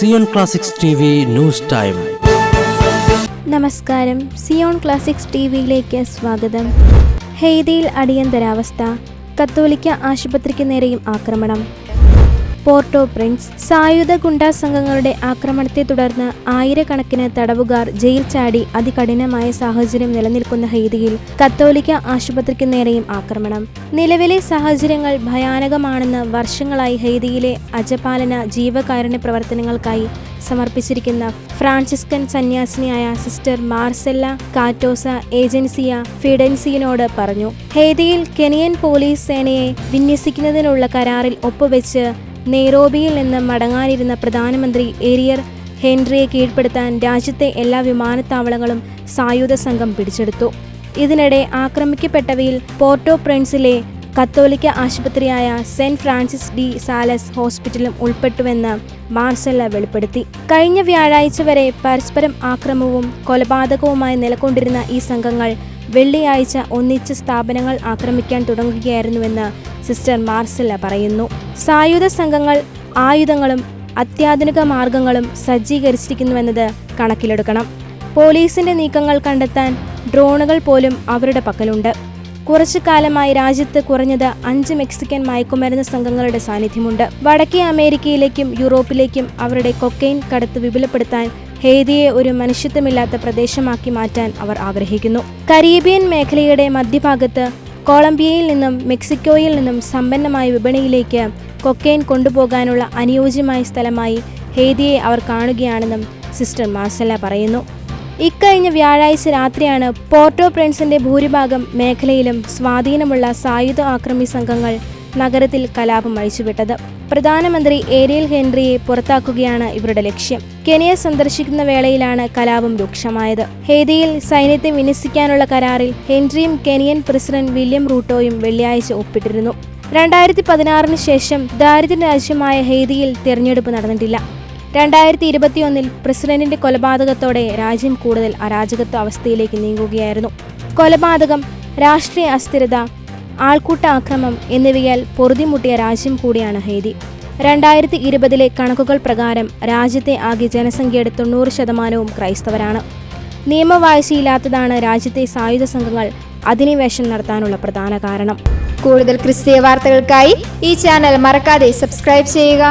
Zion classics TV news time. നമസ്കാരം, Zion classics TVയിലേക്ക് സ്വാഗതം. ഹെയ്തിയിൽ അടിയന്തരാവസ്ഥ, കത്തോലിക്ക ആശുപത്രിക്ക് നേരെയും ആക്രമണം. Port-au-Prince. സായുധ ഗുണ്ടാ സംഘങ്ങളുടെ ആക്രമണത്തെ തുടർന്ന് ആയിരക്കണക്കിന് തടവുകാർ ജയിൽ ചാടി അതികഠിനമായ സാഹചര്യം നിലനിൽക്കുന്ന ഹെയ്തിയിൽ കത്തോലിക്ക ആശുപത്രിക്ക് നേരെയും ആക്രമണം. നിലവിലെ സാഹചര്യങ്ങൾ ഭയാനകമാണെന്ന് വർഷങ്ങളായി ഹെയ്തിയിലെ അജപാലന ജീവകാരുണ്യ പ്രവർത്തനങ്ങൾക്കായി സമർപ്പിച്ചിരിക്കുന്ന ഫ്രാൻസിസ്കൻ സന്യാസിനിയായ സിസ്റ്റർ മാർസെല്ല കാറ്റോസ ഏജൻസിയ ഫിഡൻസിയിനോട് പറഞ്ഞു. ഹെയ്തിയിൽ കെനിയൻ പോലീസ് സേനയെ വിന്യസിക്കുന്നതിനുള്ള കരാറിൽ ഒപ്പുവെച്ച് നെയ്റോബിയിൽ നിന്ന് മടങ്ങാനിരുന്ന പ്രധാനമന്ത്രി ഏരിയർ ഹെൻറിയെ കീഴ്പ്പെടുത്താൻ രാജ്യത്തെ എല്ലാ വിമാനത്താവളങ്ങളും സായുധ സംഘം പിടിച്ചെടുത്തു. ഇതിനിടെ ആക്രമിക്കപ്പെട്ടവയിൽ പോർട്ടോ പ്രിൻസിലെ കത്തോലിക്ക ആശുപത്രിയായ സെന്റ് ഫ്രാൻസിസ് ഡി സാലസ് ഹോസ്പിറ്റലും ഉൾപ്പെട്ടുവെന്ന് മാർസെല്ല വെളിപ്പെടുത്തി. കഴിഞ്ഞ വ്യാഴാഴ്ച വരെ പരസ്പരം ആക്രമണവും കൊലപാതകവുമായി നിലകൊണ്ടിരുന്ന ഈ സംഘങ്ങൾ വെള്ളിയാഴ്ച ഒന്നിച്ച് സ്ഥാപനങ്ങൾ ആക്രമിക്കാൻ തുടങ്ങുകയായിരുന്നുവെന്ന് സിസ്റ്റർ മാർസെല്ല പറയുന്നു. സായുധ സംഘങ്ങൾ ആയുധങ്ങളും അത്യാധുനിക മാർഗങ്ങളും സജ്ജീകരിച്ചിരിക്കുന്നുവെന്നത് കണക്കിലെടുക്കണം. പോലീസിന്റെ നീക്കങ്ങൾ കണ്ടെത്താൻ ഡ്രോണുകൾ പോലും അവരുടെ പക്കലുണ്ട്. കുറച്ചു കാലമായി രാജ്യത്ത് കുറഞ്ഞത് 5 മെക്സിക്കൻ മയക്കുമരുന്ന് സംഘങ്ങളുടെ സാന്നിധ്യമുണ്ട്. വടക്കേ അമേരിക്കയിലേക്കും യൂറോപ്പിലേക്കും അവരുടെ കൊക്കൈൻ കടത്ത് വിപുലപ്പെടുത്താൻ ഹെയ്തിയെ ഒരു മനുഷ്യത്വമില്ലാത്ത പ്രദേശമാക്കി മാറ്റാൻ അവർ ആഗ്രഹിക്കുന്നു. കരീബിയൻ മേഖലയുടെ മധ്യഭാഗത്ത് കൊളംബിയയിൽ നിന്നും മെക്സിക്കോയിൽ നിന്നും സമ്പന്നമായ വിപണിയിലേക്ക് കൊക്കൈൻ കൊണ്ടുപോകാനുള്ള അനുയോജ്യമായ സ്ഥലമായി ഹെയ്തിയെ അവർ കാണുകയാണെന്നും സിസ്റ്റർ മാർസെല്ല പറയുന്നു. ഇക്കഴിഞ്ഞ വ്യാഴാഴ്ച രാത്രിയാണ് പോർട്ടോ പ്രിൻസിന്റെ ഭൂരിഭാഗം മേഖലയിലും സ്വാധീനമുള്ള സായുധ ആക്രമി സംഘങ്ങൾ നഗരത്തിൽ കലാപം അഴിച്ചുവിട്ടത്. പ്രധാനമന്ത്രി ഏരിയൽ ഹെൻറിയെ പുറത്താക്കുകയാണ് ഇവരുടെ ലക്ഷ്യം. കെനിയ സന്ദർശിക്കുന്ന വേളയിലാണ് കലാപം രൂക്ഷമായത്. ഹെയ്തിയിൽ സൈന്യത്തെ വിന്യസിക്കാനുള്ള കരാറിൽ ഹെൻറിയും കെനിയൻ പ്രസിഡന്റ് വില്യം റൂട്ടോയും വെള്ളിയാഴ്ച ഒപ്പിട്ടിരുന്നു. 2016 ശേഷം ദാരിദ്ര്യ രാജ്യമായ ഹെയ്തിയിൽ തിരഞ്ഞെടുപ്പ് നടന്നിട്ടില്ല. 2021 പ്രസിഡന്റിന്റെ കൊലപാതകത്തോടെ രാജ്യം കൂടുതൽ അരാജകത്വ അവസ്ഥയിലേക്ക് നീങ്ങുകയായിരുന്നു. കൊലപാതകം, രാഷ്ട്രീയ അസ്ഥിരത, ആൾക്കൂട്ട ആക്രമണം എന്നിവയാൽ പൊറുതിമുട്ടിയ രാജ്യം കൂടിയാണ് ഹെയ്തി. 2020 കണക്കുകൾ പ്രകാരം രാജ്യത്തെ ആകെ ജനസംഖ്യയുടെ 90% ക്രൈസ്തവരാണ്. നിയമവാഴ്ചയില്ലാത്തതാണ് രാജ്യത്തെ സായുധ സംഘങ്ങൾ അധിനിവേശം നടത്താനുള്ള പ്രധാന കാരണം. കൂടുതൽ ക്രിസ്തീയ വാർത്തകൾക്കായി ഈ ചാനൽ മറക്കാതെ സബ്സ്ക്രൈബ് ചെയ്യുക.